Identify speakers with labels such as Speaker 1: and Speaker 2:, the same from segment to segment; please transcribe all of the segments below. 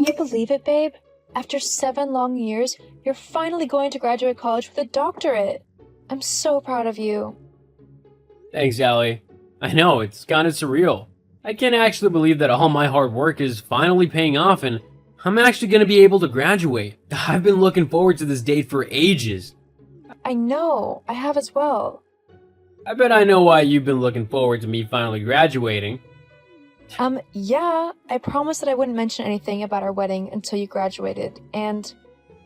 Speaker 1: you believe it, babe? After 7 long years, you're finally going to graduate college with a doctorate. I'm so proud of you.
Speaker 2: Thanks, Allie. I know, it's kinda surreal. I can't actually believe that all my hard work is finally paying off and I'm actually gonna be able to graduate. I've been looking forward to this date for ages.
Speaker 1: I know, I have as well.
Speaker 2: I bet I know why you've been looking forward to me finally graduating.
Speaker 1: Yeah, I promised that I wouldn't mention anything about our wedding until you graduated, and,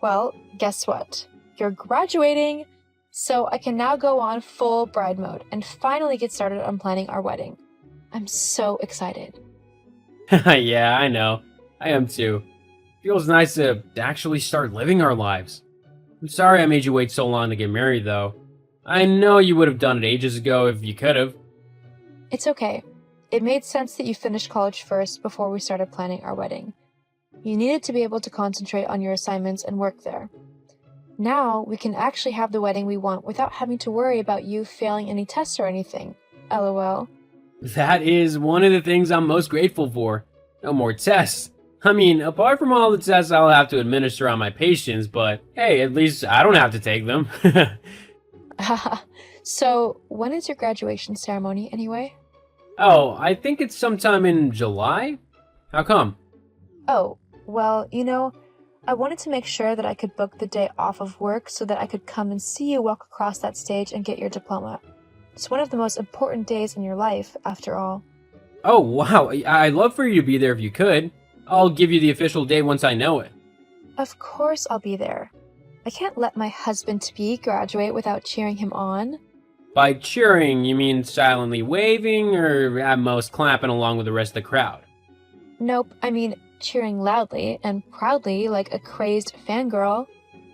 Speaker 1: well, guess what? You're graduating! So I can now go on full bride mode and finally get started on planning our wedding. I'm so excited.
Speaker 2: Yeah, I know. I am too. Feels nice to actually start living our lives. I'm sorry I made you wait so long to get married, though. I know you would have done it ages ago if you could have.
Speaker 1: It's okay. It made sense that you finished college first before we started planning our wedding. You needed to be able to concentrate on your assignments and work there. Now we can actually have the wedding we want without having to worry about you failing any tests or anything. LOL.
Speaker 2: That is one of the things I'm most grateful for. No more tests. I mean, apart from all the tests I'll have to administer on my patients, but hey, at least I don't have to take them.
Speaker 1: So, when is your graduation ceremony anyway?
Speaker 2: Oh, I think it's sometime in July? How come?
Speaker 1: Oh, well, I wanted to make sure that I could book the day off of work so that I could come and see you walk across that stage and get your diploma. It's one of the most important days in your life, after all.
Speaker 2: Oh, wow. I'd love for you to be there if you could. I'll give you the official date once I know it.
Speaker 1: Of course I'll be there. I can't let my husband-to-be graduate without cheering him on.
Speaker 2: By cheering, you mean silently waving or at most clapping along with the rest of the crowd?
Speaker 1: Nope, I mean cheering loudly and proudly like a crazed fangirl.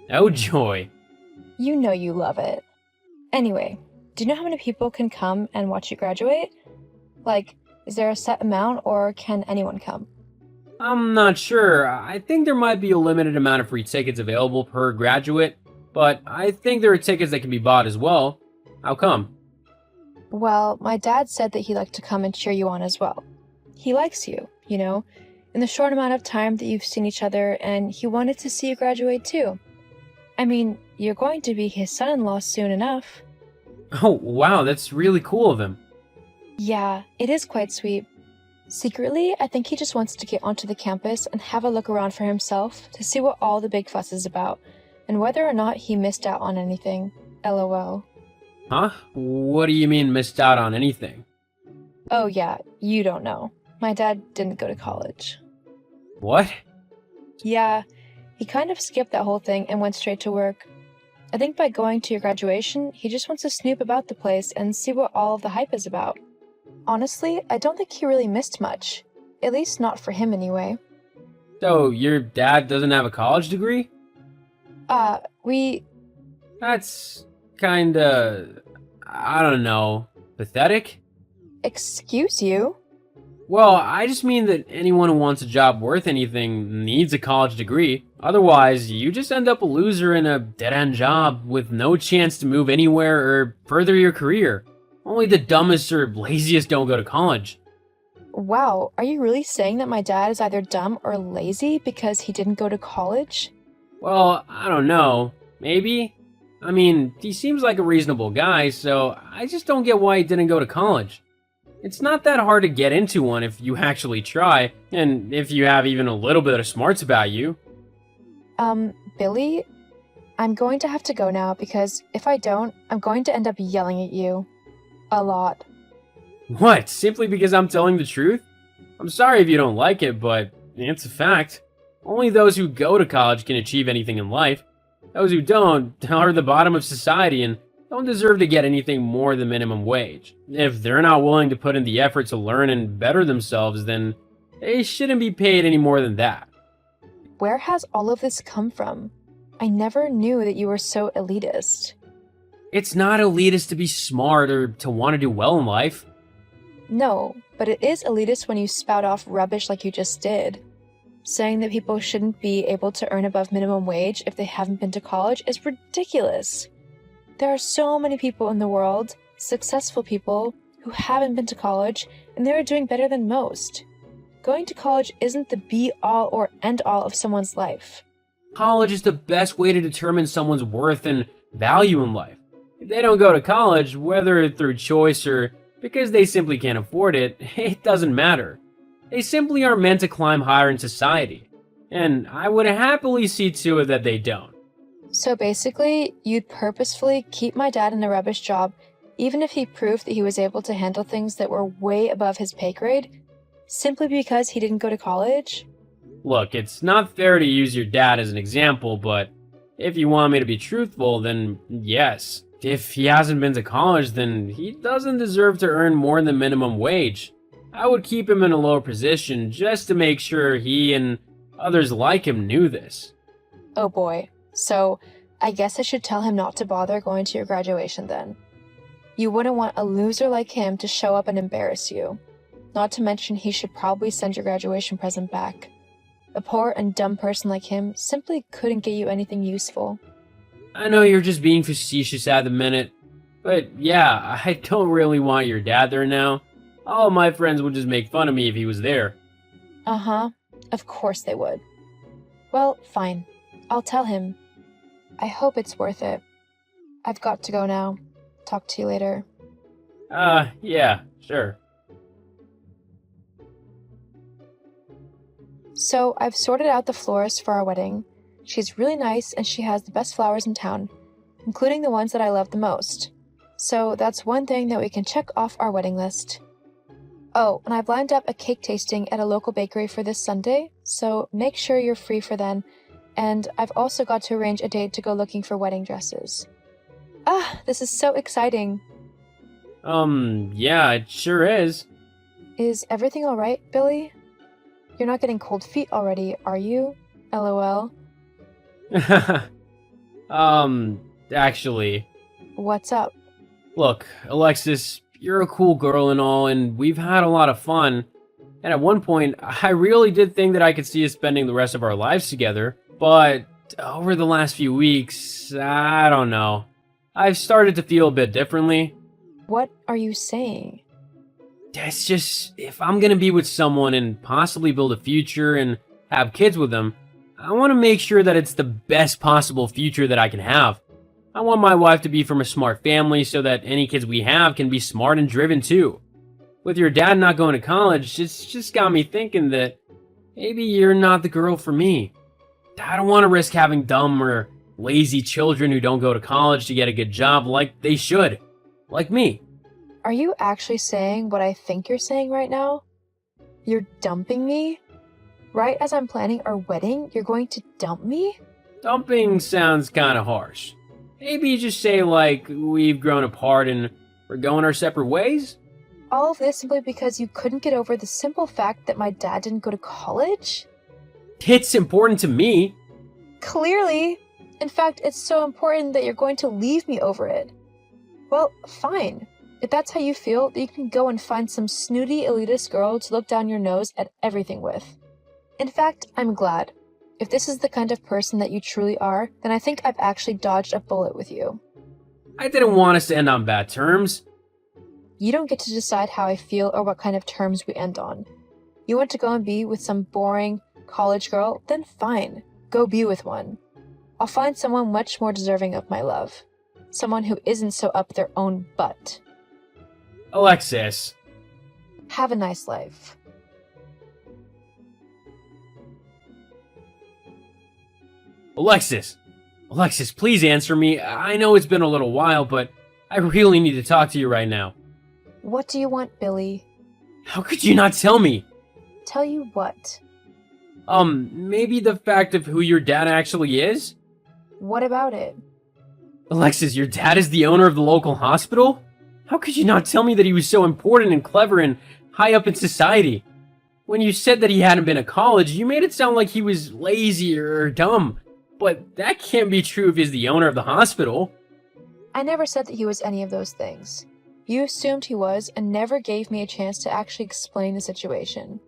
Speaker 2: Oh, joy.
Speaker 1: You know you love it. Anyway, do you know how many people can come and watch you graduate? Like, is there a set amount or can anyone come?
Speaker 2: I'm not sure. I think there might be a limited amount of free tickets available per graduate, but I think there are tickets that can be bought as well. How come?
Speaker 1: Well, my dad said that he'd like to come and cheer you on as well. He likes you, in the short amount of time that you've seen each other, and he wanted to see you graduate too. I mean, you're going to be his son-in-law soon enough.
Speaker 2: Oh, wow, that's really cool of him.
Speaker 1: Yeah, it is quite sweet. Secretly, I think he just wants to get onto the campus and have a look around for himself to see what all the big fuss is about, and whether or not he missed out on anything. LOL.
Speaker 2: Huh? What do you mean missed out on anything?
Speaker 1: Oh yeah, you don't know. My dad didn't go to college.
Speaker 2: What?
Speaker 1: Yeah, he kind of skipped that whole thing and went straight to work. I think by going to your graduation, he just wants to snoop about the place and see what all of the hype is about. Honestly, I don't think he really missed much. At least not for him anyway.
Speaker 2: So, your dad doesn't have a college degree?
Speaker 1: We...
Speaker 2: That's kinda... I don't know. Pathetic?
Speaker 1: Excuse you?
Speaker 2: Well, I just mean that anyone who wants a job worth anything needs a college degree. Otherwise, you just end up a loser in a dead-end job with no chance to move anywhere or further your career. Only the dumbest or laziest don't go to college.
Speaker 1: Wow, are you really saying that my dad is either dumb or lazy because he didn't go to college?
Speaker 2: Well, I don't know. Maybe? I mean, he seems like a reasonable guy, so I just don't get why he didn't go to college. It's not that hard to get into one if you actually try, and if you have even a little bit of smarts about you.
Speaker 1: Billy? I'm going to have to go now because if I don't, I'm going to end up yelling at you. A lot.
Speaker 2: What? Simply because I'm telling the truth? I'm sorry if you don't like it, but it's a fact. Only those who go to college can achieve anything in life. Those who don't are the bottom of society and don't deserve to get anything more than minimum wage. If they're not willing to put in the effort to learn and better themselves, then they shouldn't be paid any more than that.
Speaker 1: Where has all of this come from? I never knew that you were so elitist.
Speaker 2: It's not elitist to be smart or to want to do well in life.
Speaker 1: No, but it is elitist when you spout off rubbish like you just did. Saying that people shouldn't be able to earn above minimum wage if they haven't been to college is ridiculous. There are so many people in the world, successful people, who haven't been to college, and they are doing better than most. going to college isn't the be-all or end-all of someone's life.
Speaker 2: College is the best way to determine someone's worth and value in life. If they don't go to college, whether through choice or because they simply can't afford it, it doesn't matter. They simply aren't meant to climb higher in society. And I would happily see to it that they don't.
Speaker 1: So basically, you'd purposefully keep my dad in a rubbish job even if he proved that he was able to handle things that were way above his pay grade, simply because he didn't go to college?
Speaker 2: Look, it's not fair to use your dad as an example, but if you want me to be truthful, then yes. If he hasn't been to college, then he doesn't deserve to earn more than minimum wage. I would keep him in a lower position just to make sure he and others like him knew this.
Speaker 1: Oh boy. So, I guess I should tell him not to bother going to your graduation then. You wouldn't want a loser like him to show up and embarrass you. Not to mention he should probably send your graduation present back. A poor and dumb person like him simply couldn't get you anything useful.
Speaker 2: I know you're just being facetious at the minute, but yeah, I don't really want your dad there now. All of my friends would just make fun of me if he was there.
Speaker 1: Uh-huh. Of course they would. Well, fine. I'll tell him. I hope it's worth it. I've got to go now. Talk to you later.
Speaker 2: Yeah, sure.
Speaker 1: So, I've sorted out the florist for our wedding. She's really nice and she has the best flowers in town, including the ones that I love the most. So, that's one thing that we can check off our wedding list. Oh, and I've lined up a cake tasting at a local bakery for this Sunday, so make sure you're free for then. And I've also got to arrange a date to go looking for wedding dresses. Ah, this is so exciting.
Speaker 2: Yeah, it sure is.
Speaker 1: Is everything alright, Billy? You're not getting cold feet already, are you? LOL.
Speaker 2: Actually.
Speaker 1: What's up?
Speaker 2: Look, Alexis, you're a cool girl and all, and we've had a lot of fun. And at one point, I really did think that I could see us spending the rest of our lives together. But over the last few weeks, I don't know. I've started to feel a bit differently.
Speaker 1: What are you saying?
Speaker 2: It's just, if I'm gonna be with someone and possibly build a future and have kids with them, I want to make sure that it's the best possible future that I can have. I want my wife to be from a smart family so that any kids we have can be smart and driven too. With your dad not going to college, it's just got me thinking that maybe you're not the girl for me. I don't want to risk having dumb or lazy children who don't go to college to get a good job like they should. Like me.
Speaker 1: Are you actually saying what I think you're saying right now? You're dumping me? Right as I'm planning our wedding, you're going to dump me?
Speaker 2: Dumping sounds kinda harsh. Maybe you just say like, we've grown apart and we're going our separate ways?
Speaker 1: All of this simply because you couldn't get over the simple fact that my dad didn't go to college?
Speaker 2: It's important to me.
Speaker 1: Clearly. In fact, it's so important that you're going to leave me over it. Well, fine. If that's how you feel, then you can go and find some snooty elitist girl to look down your nose at everything with. In fact, I'm glad. If this is the kind of person that you truly are, then I think I've actually dodged a bullet with you.
Speaker 2: I didn't want us to end on bad terms.
Speaker 1: You don't get to decide how I feel or what kind of terms we end on. You want to go and be with some boring college girl? Then fine. Go be with one. I'll find someone much more deserving of my love. Someone who isn't so up their own butt.
Speaker 2: Alexis.
Speaker 1: Have a nice life.
Speaker 2: Alexis, please answer me. I know it's been a little while, but I really need to talk to you right now.
Speaker 1: What do you want, Billy?
Speaker 2: How could you not tell me?
Speaker 1: Tell you what?
Speaker 2: Maybe the fact of who your dad actually is?
Speaker 1: What about it?
Speaker 2: Alexis, your dad is the owner of the local hospital? How could you not tell me that he was so important and clever and high up in society? When you said that he hadn't been to college, you made it sound like he was lazy or dumb. But that can't be true if he's the owner of the hospital.
Speaker 1: I never said that he was any of those things. You assumed he was and never gave me a chance to actually explain the situation.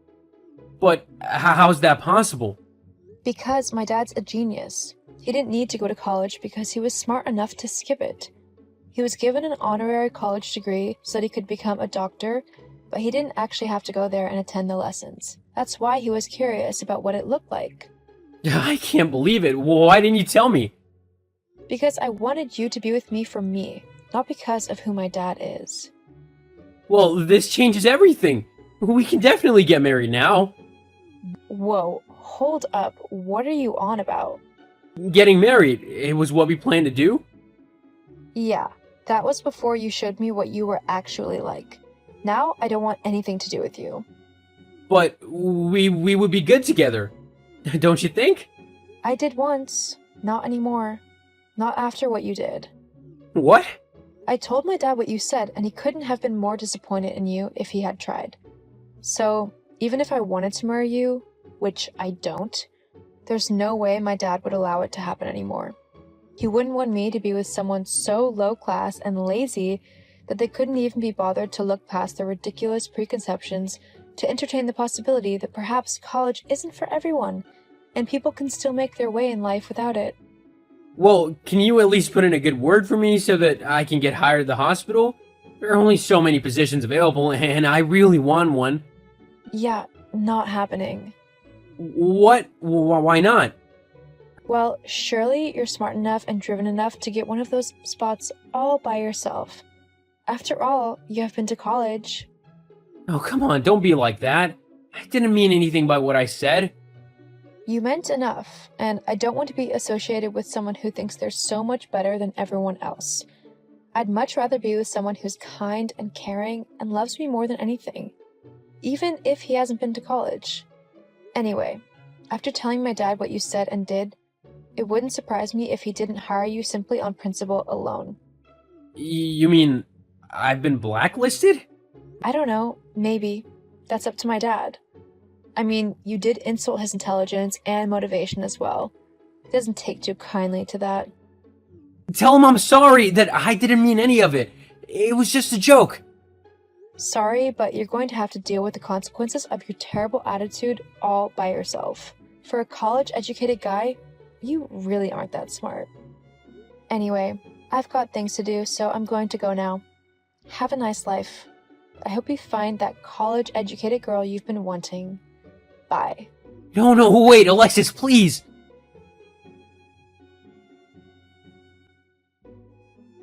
Speaker 2: But how's that possible?
Speaker 1: Because my dad's a genius. He didn't need to go to college because he was smart enough to skip it. He was given an honorary college degree so that he could become a doctor, but he didn't actually have to go there and attend the lessons. That's why he was curious about what it looked like.
Speaker 2: I can't believe it. Why didn't you tell me?
Speaker 1: Because I wanted you to be with me for me, not because of who my dad is.
Speaker 2: Well, this changes everything. We can definitely get married now.
Speaker 1: Whoa, hold up. What are you on about?
Speaker 2: Getting married, it was what we planned to do?
Speaker 1: Yeah, that was before you showed me what you were actually like. Now I don't want anything to do with you.
Speaker 2: But we would be good together. Don't you think?
Speaker 1: I did once. Not anymore. Not after what you did.
Speaker 2: What?
Speaker 1: I told my dad what you said, and he couldn't have been more disappointed in you if he had tried. So, even if I wanted to marry you, which I don't, there's no way my dad would allow it to happen anymore. He wouldn't want me to be with someone so low class and lazy that they couldn't even be bothered to look past their ridiculous preconceptions to entertain the possibility that perhaps college isn't for everyone, and people can still make their way in life without it.
Speaker 2: Well, can you at least put in a good word for me so that I can get hired at the hospital? There are only so many positions available, and I really want one.
Speaker 1: Yeah, not happening.
Speaker 2: What? Why not?
Speaker 1: Well, surely you're smart enough and driven enough to get one of those spots all by yourself. After all, you have been to college.
Speaker 2: Oh, come on, don't be like that. I didn't mean anything by what I said.
Speaker 1: You meant enough, and I don't want to be associated with someone who thinks they're so much better than everyone else. I'd much rather be with someone who's kind and caring and loves me more than anything, even if he hasn't been to college. Anyway, after telling my dad what you said and did, it wouldn't surprise me if he didn't hire you simply on principle alone.
Speaker 2: You mean I've been blacklisted?
Speaker 1: I don't know, maybe. That's up to my dad. I mean, you did insult his intelligence and motivation as well. He doesn't take too kindly to that.
Speaker 2: Tell him I'm sorry, that I didn't mean any of it. It was just a joke.
Speaker 1: Sorry, but you're going to have to deal with the consequences of your terrible attitude all by yourself. For a college-educated guy, you really aren't that smart. Anyway, I've got things to do, so I'm going to go now. Have a nice life. I hope you find that college-educated girl you've been wanting. Bye.
Speaker 2: No, wait, Alexis, please.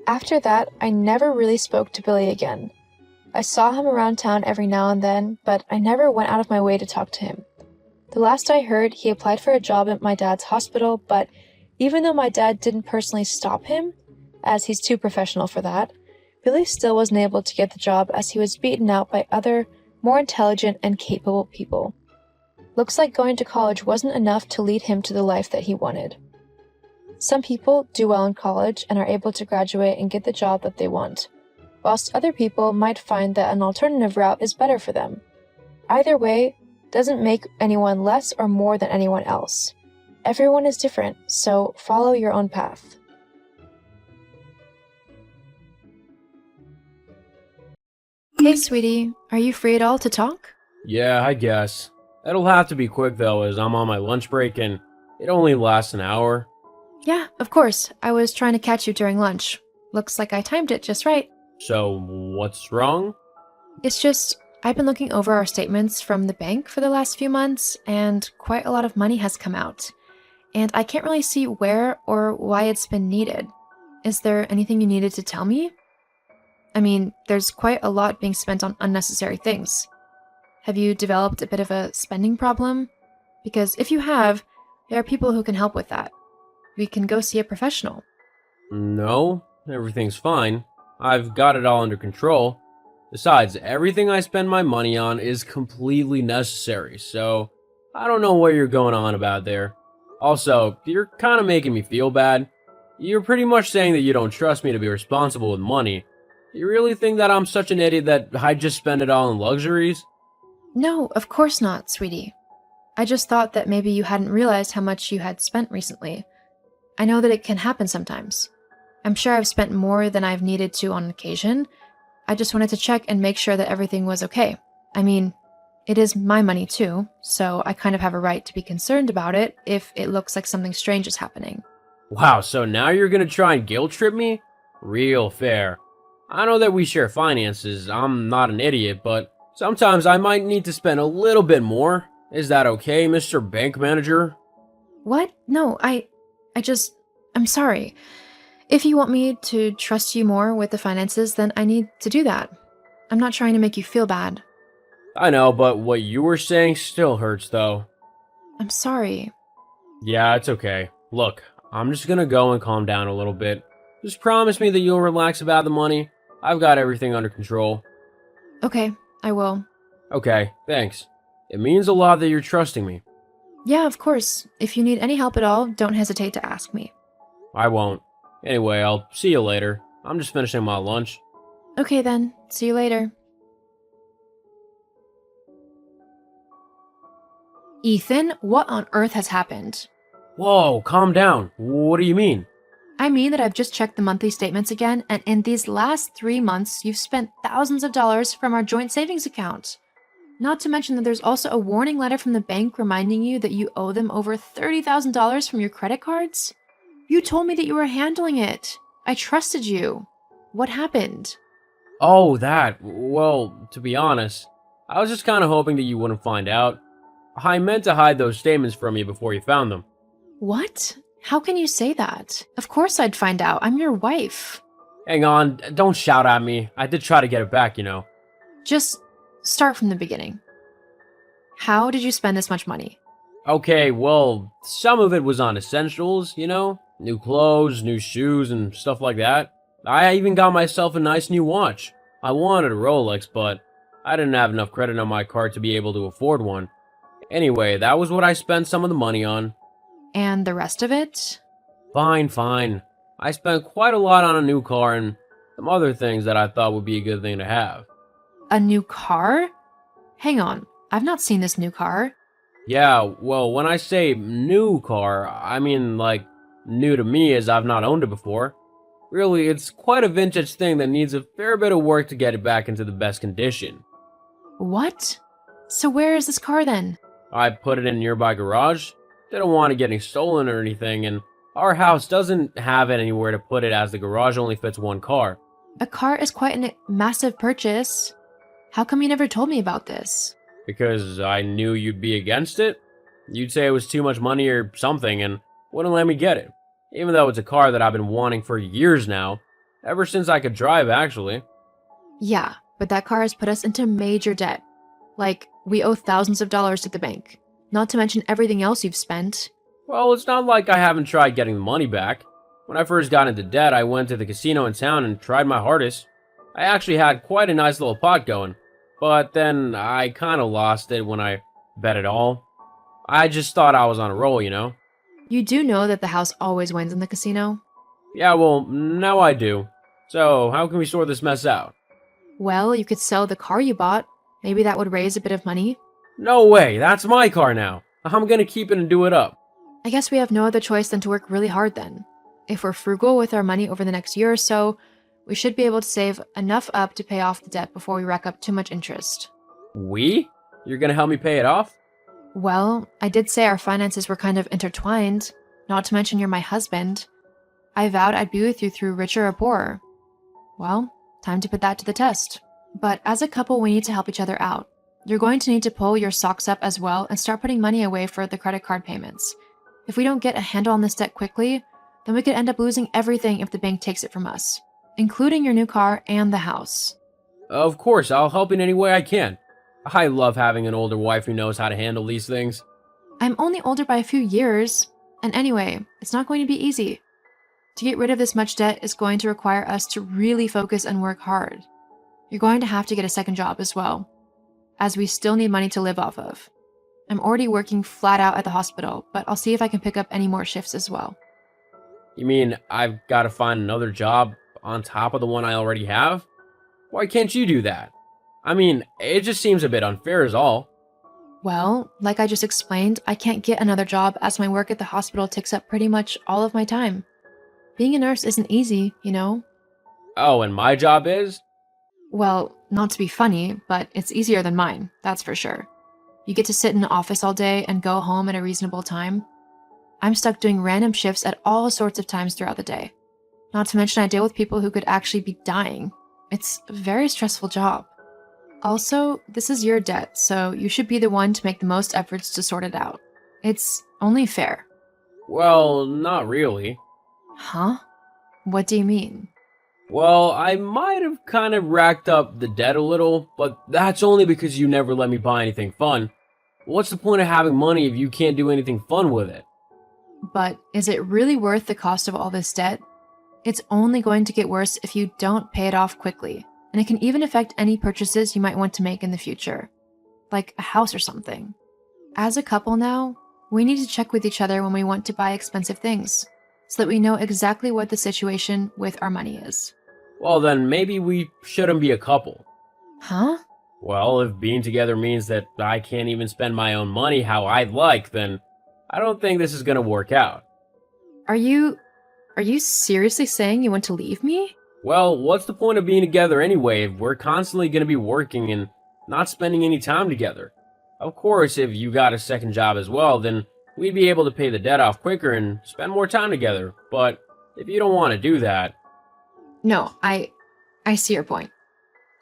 Speaker 1: After that, I never really spoke to Billy again. I saw him around town every now and then, but I never went out of my way to talk to him. The last I heard, he applied for a job at my dad's hospital, but even though my dad didn't personally stop him, as he's too professional for that, Billy still wasn't able to get the job as he was beaten out by other, more intelligent and capable people. Looks like going to college wasn't enough to lead him to the life that he wanted. Some people do well in college and are able to graduate and get the job that they want, whilst other people might find that an alternative route is better for them. Either way doesn't make anyone less or more than anyone else. Everyone is different, so follow your own path. Hey, sweetie, are you free at all to talk?
Speaker 2: Yeah, I guess. It'll have to be quick though, as I'm on my lunch break and it only lasts an hour.
Speaker 1: Yeah, of course. I was trying to catch you during lunch. Looks like I timed it just right.
Speaker 2: So, what's wrong?
Speaker 1: It's just, I've been looking over our statements from the bank for the last few months, and quite a lot of money has come out. And I can't really see where or why it's been needed. Is there anything you needed to tell me? I mean, there's quite a lot being spent on unnecessary things. Have you developed a bit of a spending problem? Because if you have, there are people who can help with that. We can go see a professional.
Speaker 2: No, everything's fine. I've got it all under control. Besides, everything I spend my money on is completely necessary, so I don't know what you're going on about there. Also, you're kind of making me feel bad. You're pretty much saying that you don't trust me to be responsible with money. You really think that I'm such an idiot that I'd just spend it all in luxuries?
Speaker 1: No, of course not, sweetie. I just thought that maybe you hadn't realized how much you had spent recently. I know that it can happen sometimes. I'm sure I've spent more than I've needed to on occasion. I just wanted to check and make sure that everything was okay. I mean, it is my money too, so I kind of have a right to be concerned about it if it looks like something strange is happening.
Speaker 2: Wow, so now you're gonna try and guilt trip me? Real fair. I know that we share finances, I'm not an idiot, but Sometimes I might need to spend a little bit more. Is that okay, Mr. Bank Manager?
Speaker 1: What? No, I'm sorry. If you want me to trust you more with the finances, then I need to do that. I'm not trying to make you feel bad.
Speaker 2: I know, but what you were saying still hurts, though.
Speaker 1: I'm sorry.
Speaker 2: Yeah, it's okay. Look, I'm just gonna go and calm down a little bit. Just promise me that you'll relax about the money. I've got everything under control.
Speaker 1: Okay, I will.
Speaker 2: Okay, thanks. It means a lot that you're trusting me.
Speaker 1: Yeah, of course. If you need any help at all, don't hesitate to ask me.
Speaker 2: I won't. Anyway, I'll see you later. I'm just finishing my lunch.
Speaker 1: Okay then, see you later. Ethan, what on earth has happened?
Speaker 2: Whoa, calm down. What do you mean?
Speaker 1: I mean that I've just checked the monthly statements again, and in these last 3 months, you've spent thousands of dollars from our joint savings account. Not to mention that there's also a warning letter from the bank reminding you that you owe them over $30,000 from your credit cards. You told me that you were handling it. I trusted you. What happened?
Speaker 2: Oh, that. Well, to be honest, I was just kind of hoping that you wouldn't find out. I meant to hide those statements from you before you found them.
Speaker 1: What? How can you say that? Of course I'd find out. I'm your wife.
Speaker 2: Hang on, don't shout at me. I did try to get it back, you know.
Speaker 1: Just start from the beginning. How did you spend this much money?
Speaker 2: Okay, well, some of it was on essentials, you know? New clothes, new shoes, and stuff like that. I even got myself a nice new watch. I wanted a Rolex, but I didn't have enough credit on my card to be able to afford one. Anyway, that was what I spent some of the money on.
Speaker 1: And the rest of it?
Speaker 2: Fine. I spent quite a lot on a new car and some other things that I thought would be a good thing to have.
Speaker 1: A new car? Hang on, I've not seen this new car.
Speaker 2: Yeah, well, when I say new car, I mean like new to me as I've not owned it before. Really, it's quite a vintage thing that needs a fair bit of work to get it back into the best condition.
Speaker 1: What? So where is this car then?
Speaker 2: I put it in a nearby garage. Didn't want it getting stolen or anything, and our house doesn't have it anywhere to put it as the garage only fits one car.
Speaker 1: A car is quite a massive purchase. How come you never told me about this?
Speaker 2: Because I knew you'd be against it. You'd say it was too much money or something and wouldn't let me get it. Even though it's a car that I've been wanting for years now. Ever since I could drive, actually.
Speaker 1: Yeah, but that car has put us into major debt. Like, we owe thousands of dollars to the bank. Not to mention everything else you've spent.
Speaker 2: Well, it's not like I haven't tried getting the money back. When I first got into debt, I went to the casino in town and tried my hardest. I actually had quite a nice little pot going. But then I kind of lost it when I bet it all. I just thought I was on a roll, you know?
Speaker 1: You do know that the house always wins in the casino?
Speaker 2: Yeah, well, now I do. So, how can we sort this mess out?
Speaker 1: Well, you could sell the car you bought. Maybe that would raise a bit of money.
Speaker 2: No way, that's my car now. I'm gonna keep it and do it up.
Speaker 1: I guess we have no other choice than to work really hard then. If we're frugal with our money over the next year or so, we should be able to save enough up to pay off the debt before we rack up too much interest.
Speaker 2: We? You're gonna help me pay it off?
Speaker 1: Well, I did say our finances were kind of intertwined, not to mention you're my husband. I vowed I'd be with you through richer or poorer. Well, time to put that to the test. But as a couple, we need to help each other out. You're going to need to pull your socks up as well and start putting money away for the credit card payments. If we don't get a handle on this debt quickly, then we could end up losing everything if the bank takes it from us, including your new car and the house.
Speaker 2: Of course, I'll help in any way I can. I love having an older wife who knows how to handle these things.
Speaker 1: I'm only older by a few years, and anyway, it's not going to be easy. To get rid of this much debt is going to require us to really focus and work hard. You're going to have to get a second job as well, as we still need money to live off of. I'm already working flat out at the hospital, but I'll see if I can pick up any more shifts as well.
Speaker 2: You mean I've got to find another job on top of the one I already have? Why can't you do that? I mean, it just seems a bit unfair is all.
Speaker 1: Well, like I just explained, I can't get another job as my work at the hospital takes up pretty much all of my time. Being a nurse isn't easy, you know?
Speaker 2: Oh, and my job is?
Speaker 1: Well, not to be funny, but it's easier than mine, that's for sure. You get to sit in an office all day and go home at a reasonable time. I'm stuck doing random shifts at all sorts of times throughout the day. Not to mention I deal with people who could actually be dying. It's a very stressful job. Also, this is your debt, so you should be the one to make the most efforts to sort it out. It's only fair.
Speaker 2: Well, not really.
Speaker 1: Huh? What do you mean?
Speaker 2: Well, I might have kind of racked up the debt a little, but that's only because you never let me buy anything fun. What's the point of having money if you can't do anything fun with it?
Speaker 1: But is it really worth the cost of all this debt? It's only going to get worse if you don't pay it off quickly, and it can even affect any purchases you might want to make in the future, like a house or something. As a couple now, we need to check with each other when we want to buy expensive things, so that we know exactly what the situation with our money is.
Speaker 2: Well, then maybe we shouldn't be a couple.
Speaker 1: Huh?
Speaker 2: Well, if being together means that I can't even spend my own money how I'd like, then I don't think this is gonna work out.
Speaker 1: Are you seriously saying you want to leave me?
Speaker 2: Well, what's the point of being together anyway if we're constantly gonna be working and not spending any time together? Of course, if you got a second job as well, then we'd be able to pay the debt off quicker and spend more time together. But if you don't want to do that,
Speaker 1: No, I see your point.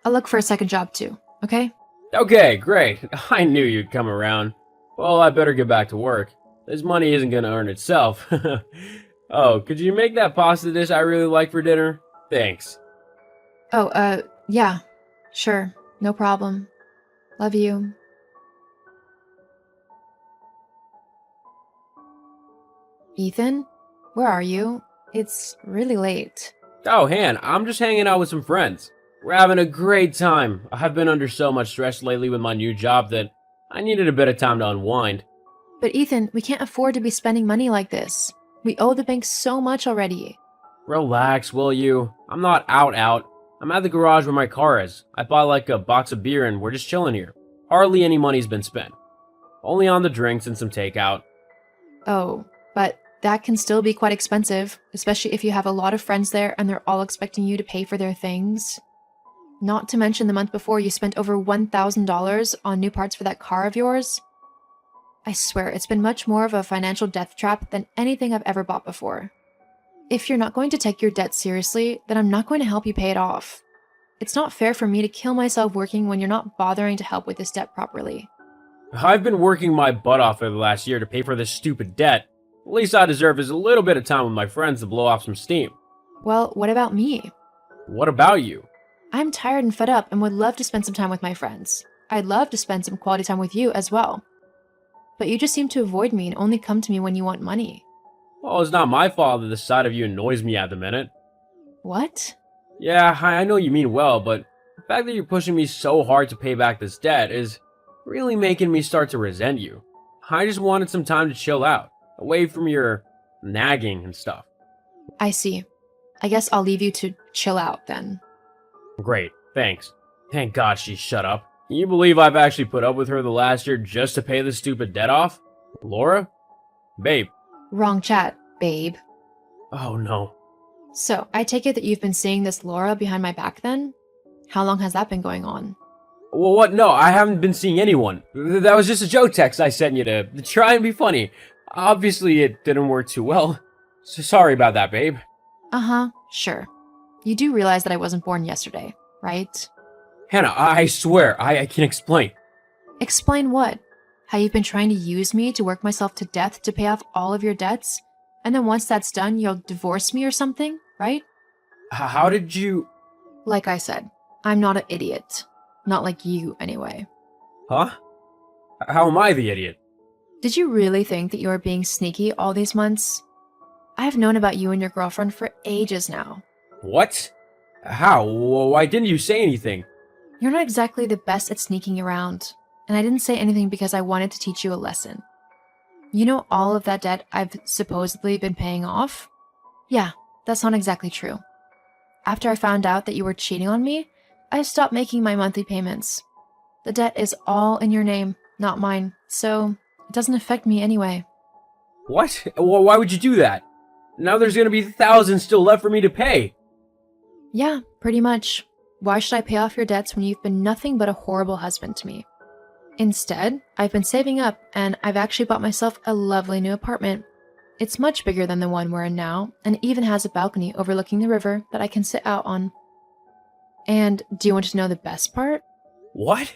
Speaker 1: I'll look for a second job too, okay?
Speaker 2: okay, great. I knew you'd come around. Well, I better get back to work. This money isn't gonna earn itself. Oh, could you make that pasta dish I really like for dinner? Thanks.
Speaker 1: Oh, yeah. Sure. No problem. Love you. Ethan? Where are you? It's really late.
Speaker 2: Oh, Han, I'm just hanging out with some friends. We're having a great time. I've been under so much stress lately with my new job that I needed a bit of time to unwind.
Speaker 1: But Ethan, we can't afford to be spending money like this. We owe the bank so much already.
Speaker 2: Relax, will you? I'm not out. I'm at the garage where my car is. I bought like a box of beer and we're just chilling here. Hardly any money's been spent. Only on the drinks and some takeout.
Speaker 1: Oh, but that can still be quite expensive, especially if you have a lot of friends there and they're all expecting you to pay for their things. Not to mention the month before you spent over $1,000 on new parts for that car of yours. I swear, it's been much more of a financial death trap than anything I've ever bought before. If you're not going to take your debt seriously, then I'm not going to help you pay it off. It's not fair for me to kill myself working when you're not bothering to help with this debt properly.
Speaker 2: I've been working my butt off for the last year to pay for this stupid debt. The least I deserve is a little bit of time with my friends to blow off some steam.
Speaker 1: Well, what about me?
Speaker 2: What about you?
Speaker 1: I'm tired and fed up and would love to spend some time with my friends. I'd love to spend some quality time with you as well. But you just seem to avoid me and only come to me when you want money.
Speaker 2: Well, it's not my fault that the sight of you annoys me at the minute.
Speaker 1: What?
Speaker 2: Yeah, I know you mean well, but the fact that you're pushing me so hard to pay back this debt is really making me start to resent you. I just wanted some time to chill out, away from your nagging and stuff.
Speaker 1: I see. I guess I'll leave you to chill out then.
Speaker 2: Great, thanks. Thank God she shut up. Can you believe I've actually put up with her the last year just to pay this stupid debt off? Laura? Babe.
Speaker 1: Wrong chat, babe.
Speaker 2: Oh no.
Speaker 1: So, I take it that you've been seeing this Laura behind my back then? How long has that been going on?
Speaker 2: Well, what? No, I haven't been seeing anyone. That was just a joke text I sent you to try and be funny. Obviously, it didn't work too well. So sorry about that, babe.
Speaker 1: Uh-huh, sure. You do realize that I wasn't born yesterday, right?
Speaker 2: Hannah, I swear, I can explain.
Speaker 1: Explain what? How you've been trying to use me to work myself to death to pay off all of your debts? And then once that's done, you'll divorce me or something, right?
Speaker 2: How did you...
Speaker 1: Like I said, I'm not an idiot. Not like you, anyway.
Speaker 2: Huh? How am I the idiot?
Speaker 1: Did you really think that you were being sneaky all these months? I've known about you and your girlfriend for ages now.
Speaker 2: What? How? Why didn't you say anything?
Speaker 1: You're not exactly the best at sneaking around, and I didn't say anything because I wanted to teach you a lesson. You know all of that debt I've supposedly been paying off? Yeah, that's not exactly true. After I found out that you were cheating on me, I stopped making my monthly payments. The debt is all in your name, not mine, so it doesn't affect me anyway.
Speaker 2: What? Why would you do that? Now there's gonna be thousands still left for me to pay.
Speaker 1: Yeah, pretty much. Why should I pay off your debts when you've been nothing but a horrible husband to me? Instead, I've been saving up and I've actually bought myself a lovely new apartment. It's much bigger than the one we're in now, and it even has a balcony overlooking the river that I can sit out on. And do you want to know the best part?
Speaker 2: What?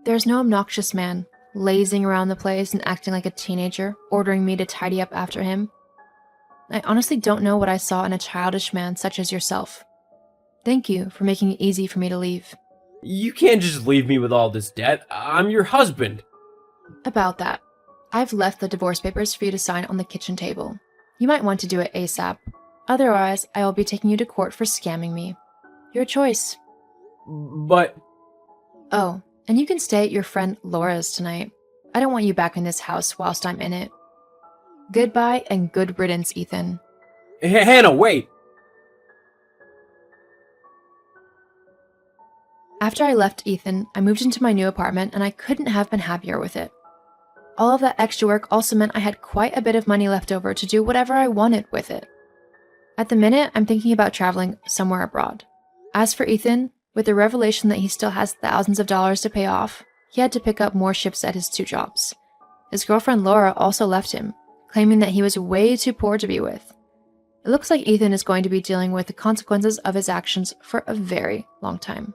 Speaker 1: There's no obnoxious man lazing around the place and acting like a teenager, ordering me to tidy up after him. I honestly don't know what I saw in a childish man such as yourself. Thank you for making it easy for me to leave.
Speaker 2: You can't just leave me with all this debt. I'm your husband.
Speaker 1: About that, I've left the divorce papers for you to sign on the kitchen table. You might want to do it ASAP. Otherwise, I will be taking you to court for scamming me. Your choice.
Speaker 2: But...
Speaker 1: Oh, and you can stay at your friend Laura's tonight. I don't want you back in this house whilst I'm in it. Goodbye and good riddance, Ethan.
Speaker 2: Hannah, wait!
Speaker 1: After I left Ethan, I moved into my new apartment and I couldn't have been happier with it. All of that extra work also meant I had quite a bit of money left over to do whatever I wanted with it. At the minute, I'm thinking about traveling somewhere abroad. As for Ethan, with the revelation that he still has thousands of dollars to pay off, he had to pick up more shifts at his 2 jobs. His girlfriend Laura also left him, claiming that he was way too poor to be with. It looks like Ethan is going to be dealing with the consequences of his actions for a very long time.